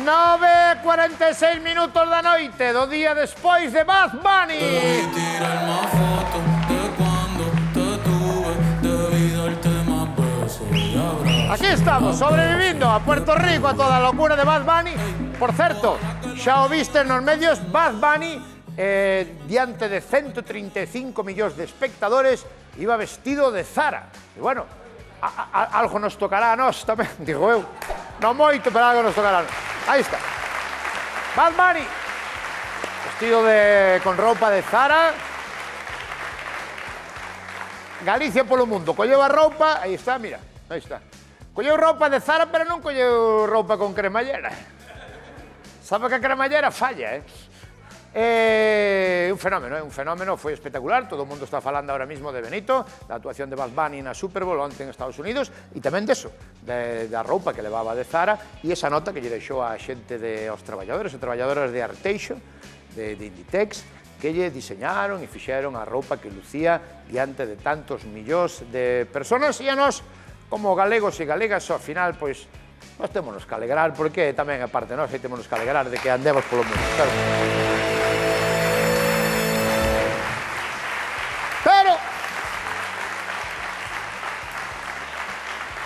9:46 minutos da noite do día despois de Bad Bunny. Aquí estamos, sobrevivindo a Puerto Rico a toda a locura de Bad Bunny. Por certo, xa o viste nos medios, Bad Bunny, diante de 135 millóns de espectadores, iba vestido de Zara. E bueno, algo nos tocará a nós tamén, digo eu. Non moito, pero algo nos tocará. Aí está. Bad Bunny, vestido con roupa de Zara. Galicia polo mundo, colleu a roupa, aí está, mira, aí está. Colleu roupa de Zara, pero non colleu roupa con cremallera. Sabe que a cremallera falla, un fenómeno, foi espectacular, todo o mundo está falando ahora mismo de Benito, da actuación de Bad Bunny na Super Bowl onte en Estados Unidos, e tamén deso, da roupa que levaba de Zara, e esa nota que lle deixou a xente aos traballadores e traballadoras de Arteixo, de Inditex, que lle diseñaron e fixeron a roupa que lucía diante de tantos millóns de personas, e a nós, como galegos e galegas, ao final, pois, nós témonos que alegrar, porque tamén, aparte, nós témonos que alegrar de que andemos polo mundo, claro. Pero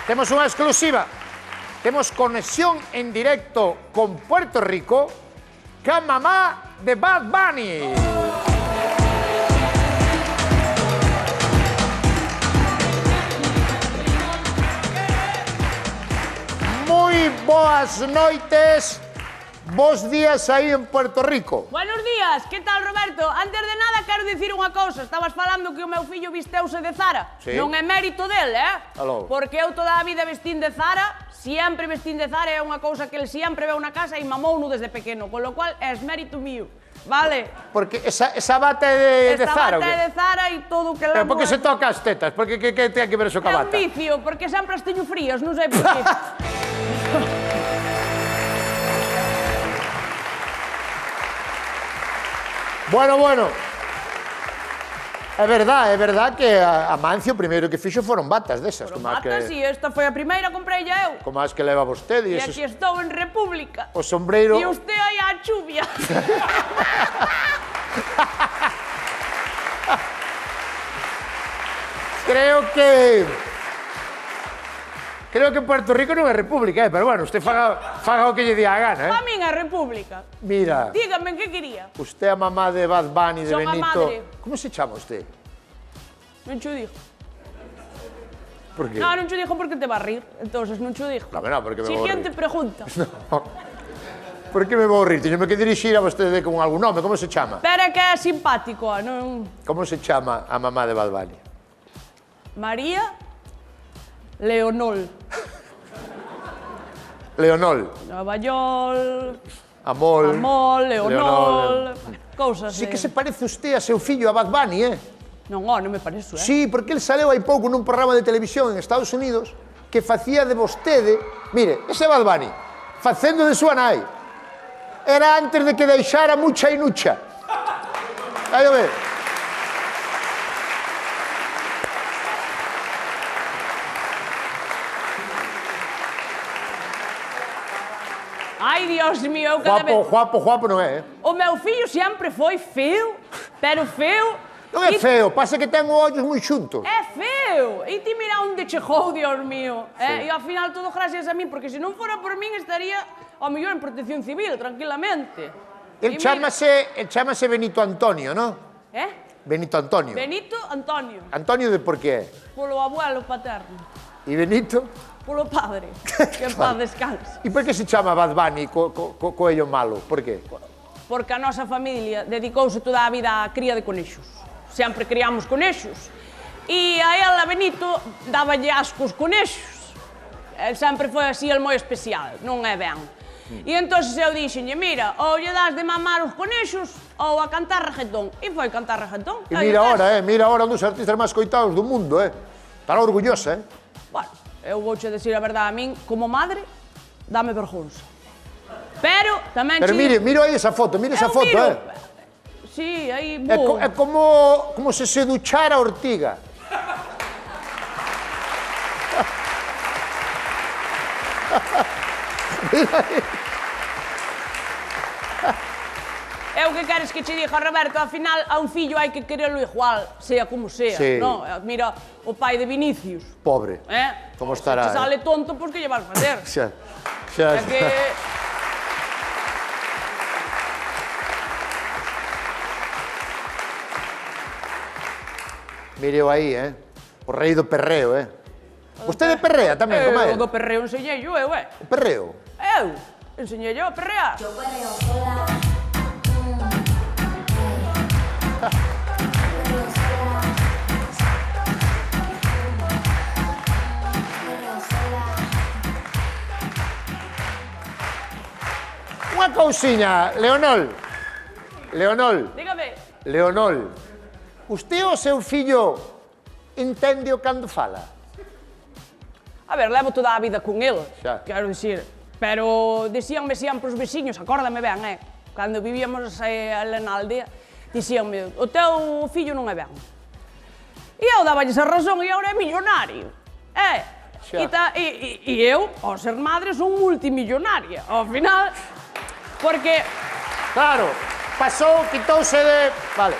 temos unha exclusiva, temos conexión en directo con Puerto Rico ca mamá de Bad Bunny. Moi boas noites, bos días aí en Puerto Rico. Buenos días, que tal, Roberto? Antes de nada, quero dicir unha cousa. Estabas falando que o meu fillo visteuse de Zara. Sí. Non é mérito dele, Aló. Porque eu toda a vida vestín de Zara, sempre vestín de Zara, é unha cousa que ele sempre veu na casa e mamouno desde pequeno, con lo cual é mérito mío, vale? Porque esa bata é de Zara, esta bata é de Zara e todo o que Pero lembro... por que se toca as tetas? Por que ten que ver eso ca É un bata? vicio, porque sempre as teño frías, non sei por qué. Bueno. É verdad que a Mancio o primeiro que fixo foron batas desas. Foron batas, e esta foi a primeira, comprei ya eu. Como as que leva vostede. E aquí estou en República. O sombreiro... E usted aí á chuvia. Creo que Puerto Rico non é república, pero bueno, usted faga o que lle día a gana, A min é república. Mira, Dígame, que quería? usted é a mamá de Bad Bunny, de Son a Benito. madre. Como se chama usted? Non cho digo. Por qué? Non cho digo porque te va a rir, entonces non cho digo. No, porque me vou rir. Siguiente pregunta. Por que me vou rir? Teñome que dirixir a vostede con algún nome. Como se chama? Pero é que é simpático, non... Como se chama a mamá de Bad Bunny? María Leonol. Leonol. Navallol... Amol. Leonol... Cousas Sí que se parece usted a seu fillo, a Bad Bunny, Non, non me parezo, Sí, porque el saleu hai pouco nun programa de televisión en Estados Unidos que facía de vostede... Mire, ese Bad Bunny, facendo de súa nai. Era antes de que deixara mucha inucha. Aí o ve. Ai, Dios mío, eu cada vez... Guapo non é, O meu fillo sempre foi feo, pero feo... Non é feo, pasa que ten os ollos moi xuntos. É feo! E ti mira onde chegou, Dios mío. Sí. E ao final todo gracias a mí, porque se non fora por min estaría ao mellor en protección civil, tranquilamente. El chámase Benito Antonio, non? Benito Antonio. Benito Antonio. Antonio de por qué? Polo abuelo paterno. E Benito? Polo padre. Que en paz descanse. E por que se chama Bad Bunny coello malo? Por qué? Porque a nosa familia dedicouse toda a vida á cría de conexos. Sempre criamos conexos. E a ela, Benito, dáballe asco os conexos. Sempre foi así, el moi especial, non é ben. E entón eu dixenlle, mira, ou lle das de mamar os conexos ou a cantar reggaetón. E foi cantar reggaetón. E mira ahora un dos artistas máis coitados do mundo, Estará orgullosa, Bueno, eu vouche decir a verdade a min, como madre, dame vergonza. Pero tamén... Pero mire aí esa foto, Sí, aí É como se duchara Ortiga. É o que queres que che diga, Roberto, ao final a un fillo hai que quererlo igual, sea como sea, non? Mira o pai de Vinicius. Pobre. Como estará? Se sale tonto, pois que lle vas facer? Xa. É que... Mireo aí, o rei do perreo, Vostede perrea tamén, como é? O do perreo enseñei eu, O perreo? Eu enseñei eu a perrear. Yo perreo sola. Unha cousiña, Leonol. Dígame. Leonol. Usted o seu fillo entende o cando fala? A ver, levo toda a vida con ele, Xa. quero dicir. Pero dicíanme sempre os veciños, acórdame ben, cando vivíamos ali na aldea, dicíanme, o teu fillo non é ben. E eu daballes a razón e agora é millonario. Xa. E eu, ao ser madre, son multimillonaria. Ao final, porque Claro, pasou, quitouse de... Vale.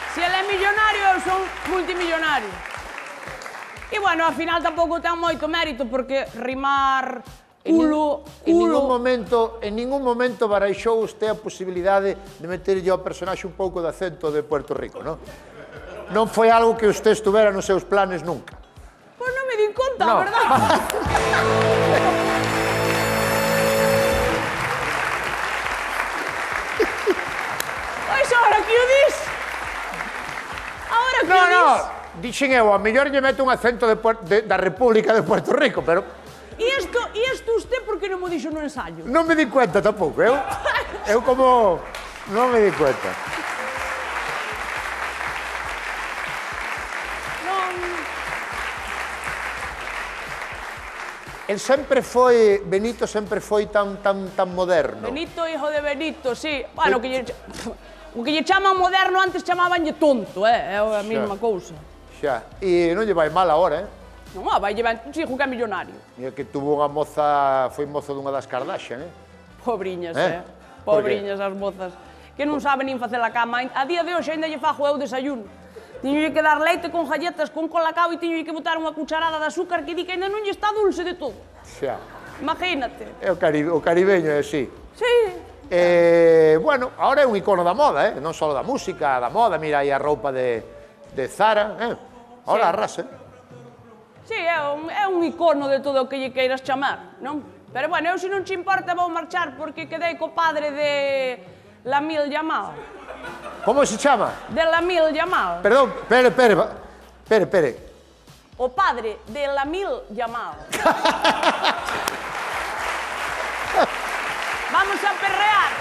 se ele é millonario, eu son multimillonario. E, bueno, ao final tampouco ten moito mérito, porque rimar culo... En ningún momento baraixou usted a posibilidade de meterlle ao personaxe un pouco de acento de Puerto Rico, non? Non foi algo que usted estuvera nos seus planes nunca. Pois non me din conta, No. a verdad. Pois ahora que o dis. Ahora que o dis. No, dixen eu, a mellor lle meto un acento da República de Puerto Rico, pero E isto usted por que non mo dixo no ensayo? non me di cuenta tampouco, eu como... non me di cuenta. Non... Benito sempre foi tan moderno. Benito, hijo de Benito, sí. Bueno, o que lle chaman moderno antes chamabanlle tonto, é a mesma cousa. Xa, e non lle vai mal agora, Non, vai llevar un hijo que é millonario. E que tuvo unha moza, foi mozo dunha das Kardashian, Pobriñas, Por Pobriñas as mozas. Que non saben nin facer a cama. A día de hoxe ainda lle fajo eu desayuno. Tiño que dar leite con galletas, con colacao e tiño que botar unha cucharada de azúcar que di que ainda non lle está dulce de todo. Xa. Imagínate. É o caribeño, é así. Sí. Bueno, ahora é un icono da moda, non só da música, da moda, mira aí a roupa de Zara, ahora arrasa. Sí, é un icono de todo o que lle queiras chamar, non? Pero, bueno, eu se non te importa vou marchar porque quedei co padre de Lamil Yamal. Como se chama? De Lamil Yamal. Perdón, pere. O padre de Lamil Yamal. Vamos a perrear.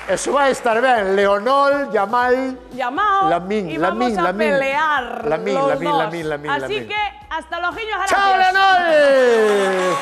Eso vai estar ben, Leonol, Yamal... Lamil. Y vamos a pelear Lamil. Así que, hasta luego, ¡Chao, Leonol!